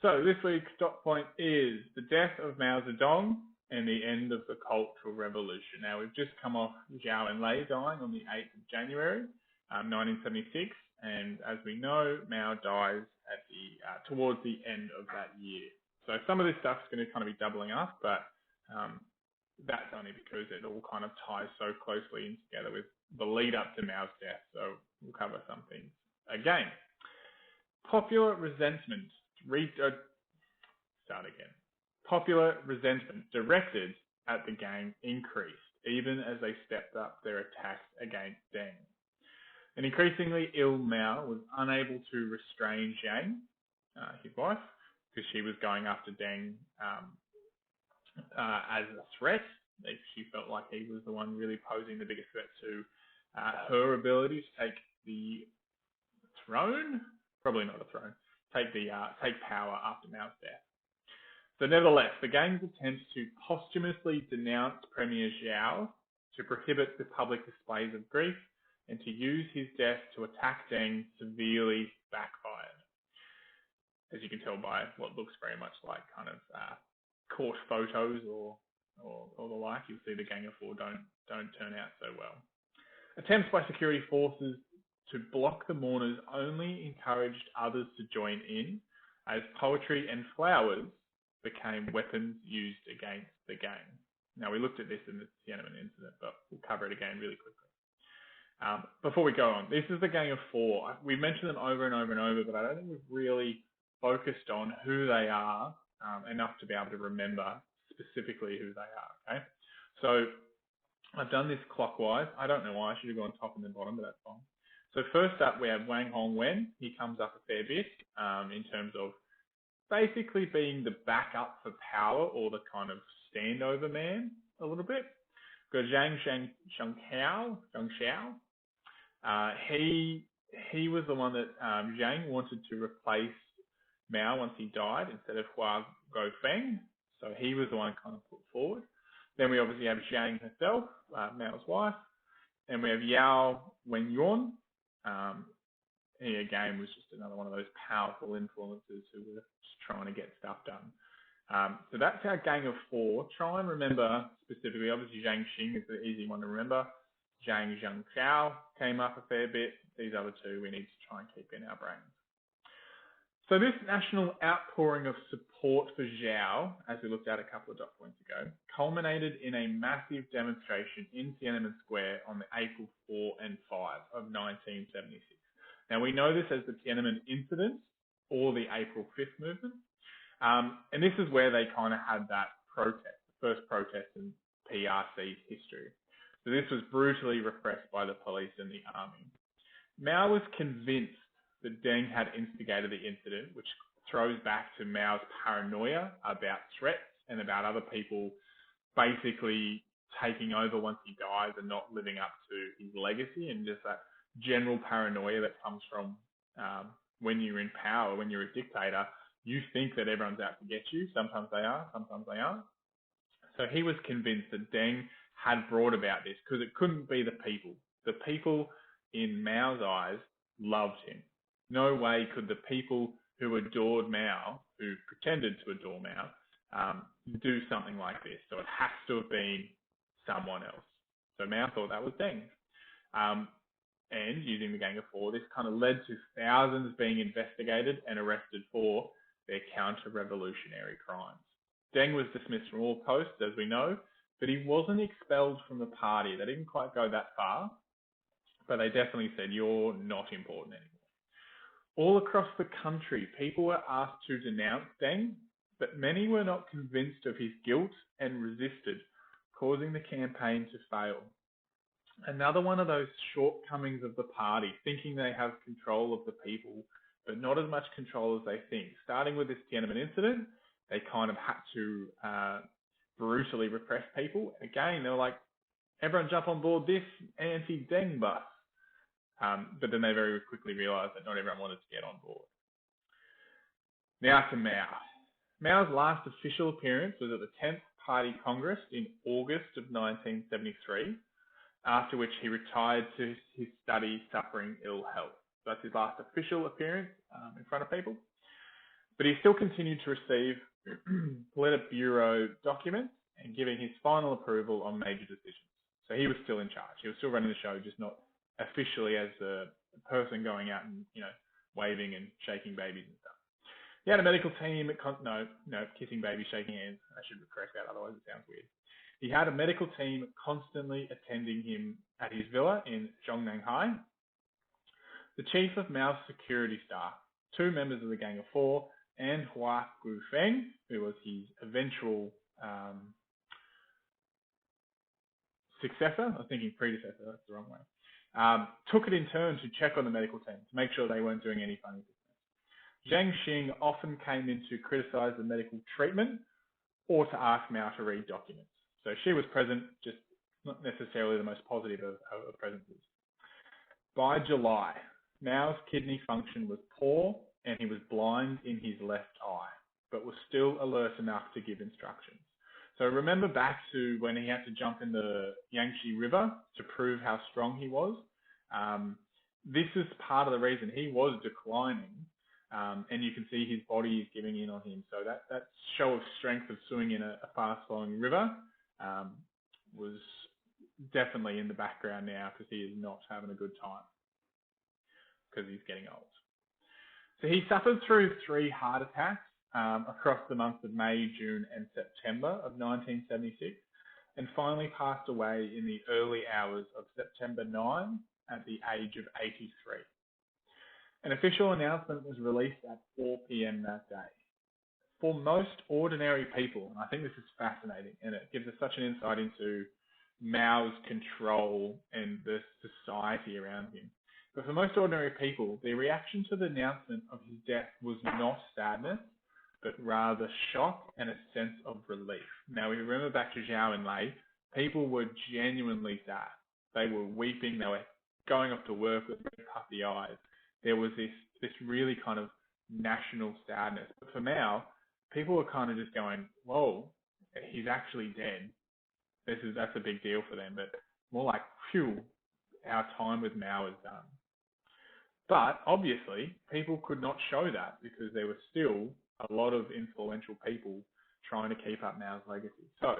So this week's dot point is the death of Mao Zedong and the end of the Cultural Revolution. Now, we've just come off Zhou Enlai dying on the 8th of January, 1976, and as we know, Mao dies at towards the end of that year. So some of this stuff is going to kind of be doubling up, but that's only because it all kind of ties so closely in together with the lead up to Mao's death. So we'll cover some things. Again, popular resentment. Popular resentment directed at the gang increased, even as they stepped up their attacks against Deng. An increasingly ill Mao was unable to restrain Zhang, his wife, because she was going after Deng as a threat. She felt like he was the one really posing the biggest threat to her ability to take the throne. Probably not a throne. Take power after Mao's death. So nevertheless, the gang's attempts to posthumously denounce Premier Zhao, to prohibit the public displays of grief, and to use his death to attack Deng severely backfired. As you can tell by what looks very much like kind of court photos or the like, you'll see the Gang of Four don't turn out so well. Attempts by security forces to block the mourners only encouraged others to join in, as poetry and flowers became weapons used against the gang. Now, we looked at this in the Tiananmen incident, but we'll cover it again really quickly. Before we go on, this is the Gang of Four. We've mentioned them over and over and over, but I don't think we've really focused on who they are enough to be able to remember specifically who they are, okay? So I've done this clockwise. I don't know why. I should have gone top and then bottom, but that's fine. So first up, we have Wang Hongwen. He comes up a fair bit in terms of basically being the backup for power or the kind of standover man a little bit. We've got Zhang Xiao. He was the one that Zhang wanted to replace Mao once he died instead of Hua Guofeng. So he was the one kind of put forward. Then we obviously have Zhang herself, Mao's wife. And we have Yao Wenyuan. He again was just another one of those powerful influences who were just trying to get stuff done. So that's our Gang of Four. Try and remember specifically, obviously Zhang Xing is the easy one to remember. Zhang Xiao came up a fair bit. These other two we need to try and keep in our brains. So this national outpouring of support for Zhao, as we looked at a couple of dot points ago, culminated in a massive demonstration in Tiananmen Square on the April 4 and 5 of 1976. Now, we know this as the Tiananmen Incident or the April 5th movement. And this is where they kind of had that protest, the first protest in PRC's history. So this was brutally repressed by the police and the army. Mao was convinced that Deng had instigated the incident, which throws back to Mao's paranoia about threats and about other people basically taking over once he dies and not living up to his legacy, and just that general paranoia that comes from when you're in power, when you're a dictator, you think that everyone's out to get you. Sometimes they are, sometimes they aren't. So he was convinced that Deng had brought about this because it couldn't be the people. The people in Mao's eyes loved him. No way could the people who adored Mao, who pretended to adore Mao, do something like this. So it has to have been someone else. So Mao thought that was Deng. And using the Gang of Four, this kind of led to thousands being investigated and arrested for their counter-revolutionary crimes. Deng was dismissed from all posts, as we know, but he wasn't expelled from the party. They didn't quite go that far, but they definitely said, you're not important anymore. All across the country, people were asked to denounce Deng, but many were not convinced of his guilt and resisted, causing the campaign to fail. Another one of those shortcomings of the party, thinking they have control of the people, but not as much control as they think. Starting with this Tiananmen incident, they kind of had to brutally repress people. Again, they were like, everyone jump on board this anti-Deng bus. But then they very quickly realised that not everyone wanted to get on board. Now to Mao. Mao's last official appearance was at the 10th Party Congress in August of 1973, after which he retired to his study suffering ill health. So that's his last official appearance in front of people. But he still continued to receive Politburo documents and giving his final approval on major decisions. So he was still in charge. He was still running the show, just not officially as the person going out and, waving and shaking babies and stuff. He had a medical team kissing babies, shaking hands. I should correct that, otherwise it sounds weird. He had a medical team constantly attending him at his villa in Zhongnanhai. The chief of Mao's security staff, 2 members of the Gang of 4, and Hua Guifeng, who was his eventual successor, I was thinking predecessor, that's the wrong way, took it in turn to check on the medical team to make sure they weren't doing any funny business. Zhang Xing often came in to criticize the medical treatment or to ask Mao to read documents. So she was present, just not necessarily the most positive of presences. By July, Mao's kidney function was poor and he was blind in his left eye, but was still alert enough to give instructions. So remember back to when he had to jump in the Yangtze River to prove how strong he was. This is part of the reason he was declining, and you can see his body is giving in on him. So that show of strength of swimming in a fast-flowing river was definitely in the background now because he is not having a good time because he's getting old. So he suffered through 3 heart attacks across the months of May, June, and September of 1976, and finally passed away in the early hours of September 9 at the age of 83. An official announcement was released at 4 p.m. that day. For most ordinary people, and I think this is fascinating, and it gives us such an insight into Mao's control and the society around him. But for most ordinary people, the reaction to the announcement of his death was not sadness, but rather shock and a sense of relief. Now, we remember back to Zhao and Lei, people were genuinely sad. They were weeping, they were going off to work with red puffy eyes. There was this really kind of national sadness. But for Mao, people were kind of just going, whoa, he's actually dead. That's a big deal for them, but more like, phew, our time with Mao is done. But obviously, people could not show that because there were still a lot of influential people trying to keep up Mao's legacy. So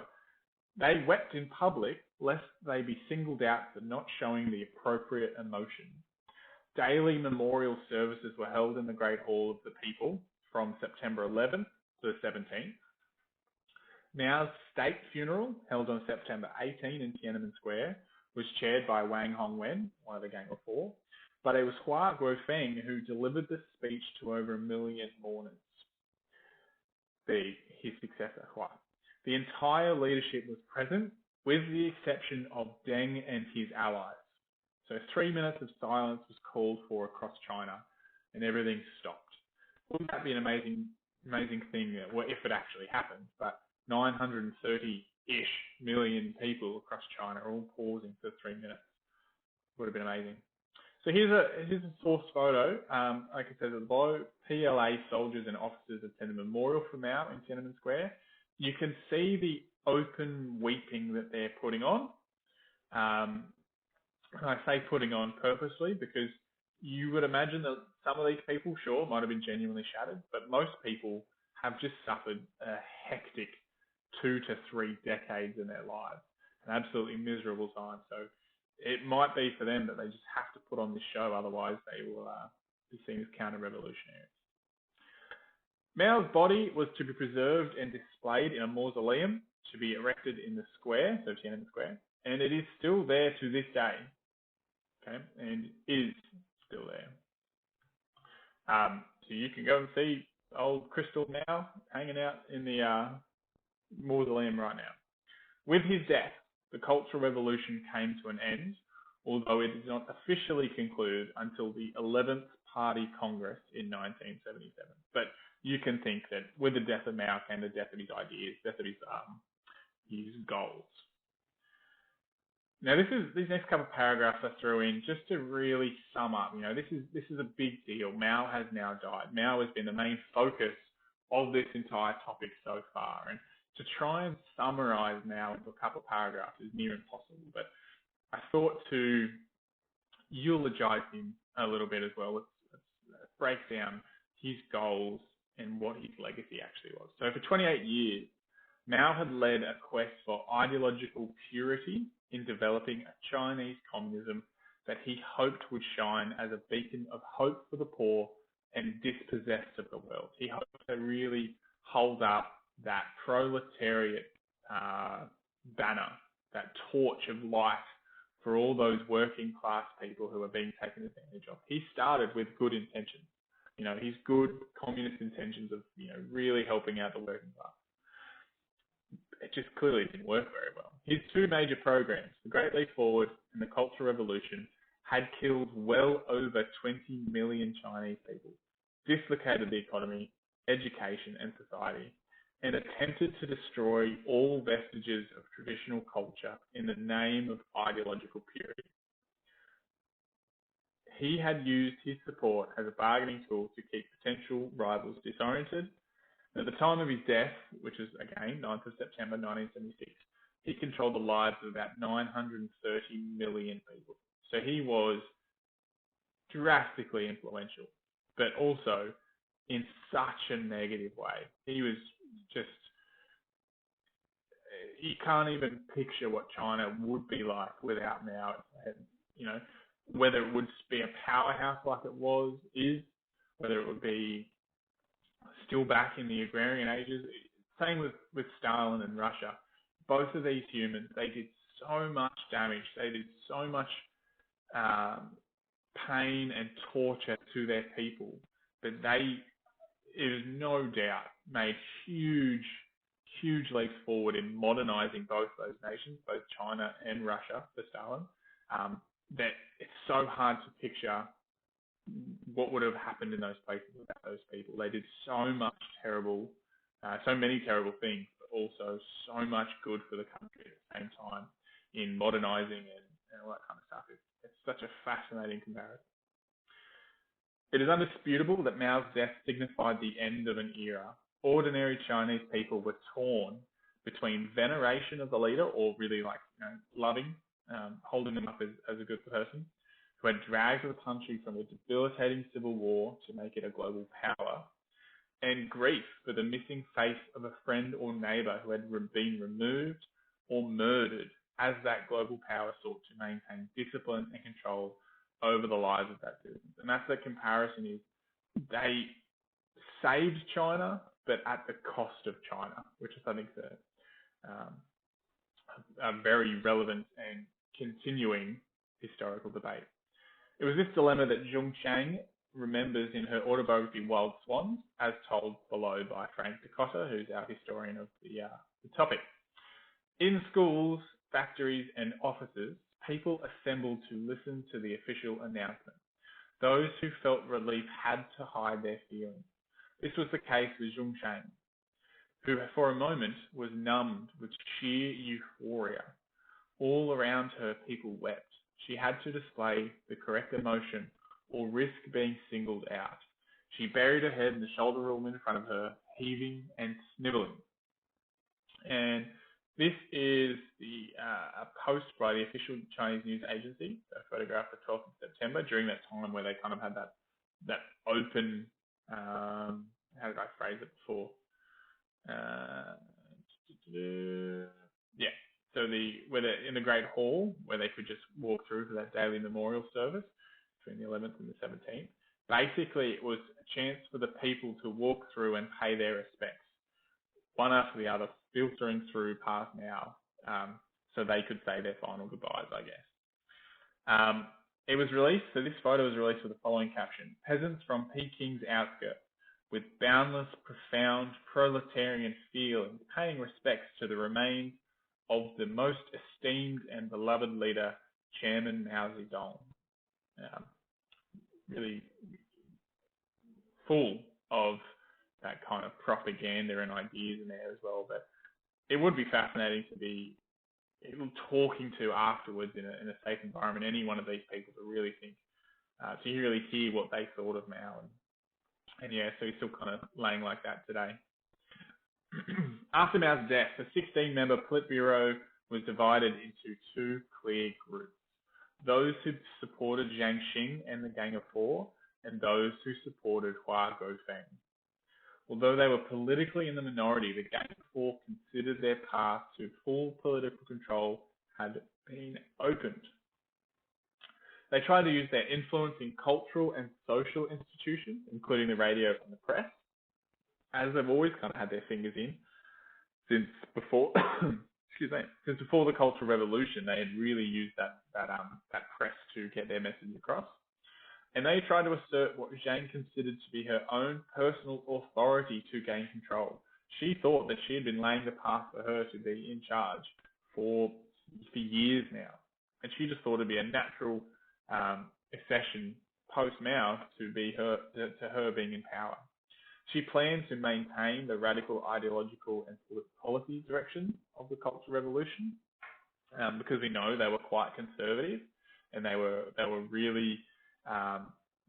they wept in public lest they be singled out for not showing the appropriate emotion. Daily memorial services were held in the Great Hall of the People from September 11th to the 17th. Mao's state funeral, held on September 18 in Tiananmen Square, was chaired by Wang Hongwen, one of the Gang of 4, but it was Hua Guifeng who delivered the speech to over 1 million mourners. His successor, Hua. The entire leadership was present, with the exception of Deng and his allies. So 3 minutes of silence was called for across China, and everything stopped. Wouldn't that be an amazing thing, if it actually happened? But 930-ish million people across China are all pausing for 3 minutes. Would have been amazing. So here's a source photo. Like I said at the bottom, PLA soldiers and officers attend a memorial for Mao in Tiananmen Square. You can see the open weeping that they're putting on. And I say putting on purposely because you would imagine that some of these people, sure, might have been genuinely shattered, but most people have just suffered a hectic 2 to 3 decades in their lives, an absolutely miserable time. So it might be for them that they just have to put on this show, otherwise they will be seen as counter-revolutionaries. Mao's body was to be preserved and displayed in a mausoleum to be erected in the square, so Tiananmen Square, and it is still there to this day, okay, and is still there. So you can go and see old Crystal Mao hanging out in the mausoleum right now. With his death, the Cultural Revolution came to an end, although it did not officially conclude until the 11th Party Congress in 1977. But you can think that with the death of Mao came the death of his ideas, death of his goals. Now, these next couple of paragraphs I threw in just to really sum up. This is a big deal. Mao has now died. Mao has been the main focus of this entire topic so far, and to try and summarize Mao into a couple of paragraphs is near impossible, but I thought to eulogize him a little bit as well. Let's break down his goals and what his legacy actually was. So for 28 years, Mao had led a quest for ideological purity in developing a Chinese communism that he hoped would shine as a beacon of hope for the poor and dispossessed of the world. He hoped to really hold up that proletariat banner, that torch of light for all those working class people who are being taken advantage of. He started with good intentions. His good communist intentions of, really helping out the working class. It just clearly didn't work very well. His two major programs, the Great Leap Forward and the Cultural Revolution, had killed well over 20 million Chinese people, dislocated the economy, education and society, and attempted to destroy all vestiges of traditional culture in the name of ideological purity. He had used his support as a bargaining tool to keep potential rivals disoriented. At the time of his death, which was, again, 9th of September 1976, he controlled the lives of about 930 million people. So he was drastically influential, but also in such a negative way. He was just, you can't even picture what China would be like without Mao. Whether it would be a powerhouse like it is, whether it would be still back in the agrarian ages. Same with Stalin and Russia. Both of these humans, they did so much damage. They did so much pain and torture to their people that they, it is no doubt, made huge leaps forward in modernizing both those nations, both China and Russia for Stalin, that it's so hard to picture what would have happened in those places without those people. They did so many terrible things, but also so much good for the country at the same time in modernizing and all that kind of stuff. It's such a fascinating comparison. It is undisputable that Mao's death signified the end of an era. Ordinary Chinese people were torn between veneration of the leader, or really loving, holding them up as a good person, who had dragged the country from a debilitating civil war to make it a global power, and grief for the missing face of a friend or neighbour who had been removed or murdered as that global power sought to maintain discipline and control over the lives of that citizens. And that's the comparison, is they saved China, but at the cost of China, which I think is a very relevant and continuing historical debate. It was this dilemma that Zhong Chang remembers in her autobiography Wild Swans, as told below by Frank Decotta, who's our historian of the topic. In schools, factories and offices, people assembled to listen to the official announcement. Those who felt relief had to hide their feelings. This was the case with Zhong Chang, who for a moment was numbed with sheer euphoria. All around her, people wept. She had to display the correct emotion or risk being singled out. She buried her head in the shoulder room in front of her, heaving and snivelling. And this is a post by the official Chinese news agency, a photograph of 12th of September, during that time where they kind of had that open, how did I phrase it before? So where they're in the Great Hall, where they could just walk through for that daily memorial service between the 11th and the 17th. Basically, it was a chance for the people to walk through and pay their respects, one after the other, filtering through past Mao, so they could say their final goodbyes, I guess. It was released, so this photo was released with the following caption: peasants from Peking's outskirts, with boundless, profound, proletarian feeling, paying respects to the remains of the most esteemed and beloved leader, Chairman Mao Zedong. Really full of that kind of propaganda and ideas in there as well. But it would be fascinating to be talking to afterwards in a safe environment, any one of these people, to really think, to really hear what they thought of Mao. And yeah, so he's still kind of laying like that today. After Mao's death, the 16-member Politburo was divided into two clear groups: those who supported Jiang Xing and the Gang of Four, and those who supported Hua Guofeng. Although they were politically in the minority, the Gang of Four considered their path to full political control had been opened. They tried to use their influence in cultural and social institutions, including the radio and the press, as they've always kind of had their fingers in since before. Since before the Cultural Revolution, they had really used that press to get their message across. And they tried to assert what Zhang considered to be her own personal authority to gain control. She thought that she had been laying the path for her to be in charge for years now. And she just thought it'd be a natural accession post-Mao to her being in power. She planned to maintain the radical ideological and policy direction of the Cultural Revolution, because we know they were quite conservative, and they were really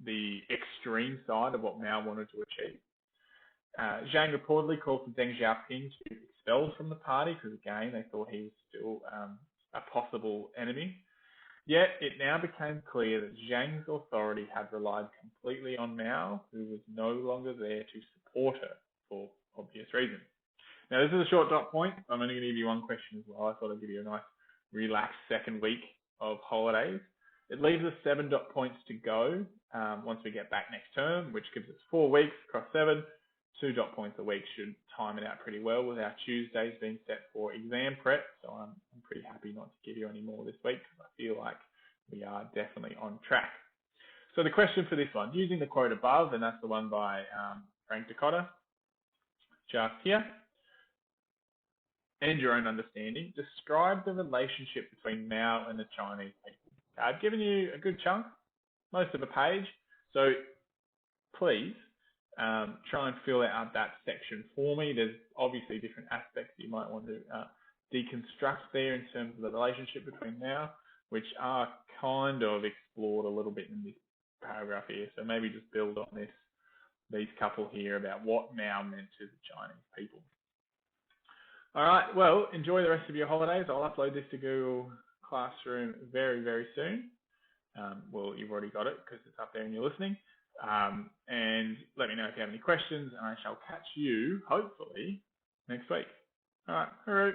the extreme side of what Mao wanted to achieve. Zhang reportedly called for Deng Xiaoping to be expelled from the party because, again, they thought he was still a possible enemy. Yet it now became clear that Zhang's authority had relied completely on Mao, who was no longer there to support her for obvious reasons. Now, this is a short dot point. I'm only going to give you one question as well. I thought I'd give you a nice, relaxed second week of holidays. It leaves us 7 dot points to go once we get back next term, which gives us 4 weeks across 7. 2 dot points a week should time it out pretty well, with our Tuesdays being set for exam prep. So I'm pretty happy not to give you any more this week, because I feel like we are definitely on track. So the question for this one, using the quote above, and that's the one by Frank Dakota, just here, and your own understanding, describe the relationship between Mao and the Chinese people. I've given you a good chunk, most of a page, so please try and fill out that section for me. There's obviously different aspects you might want to deconstruct there in terms of the relationship between Mao, which are kind of explored a little bit in this paragraph here. So maybe just build on these couple here about what Mao meant to the Chinese people. All right, well, enjoy the rest of your holidays. I'll upload this to Google Classroom very, very soon. Well, you've already got it because it's up there and you're listening. And let me know if you have any questions, and I shall catch you, hopefully, next week. All right, hooroo.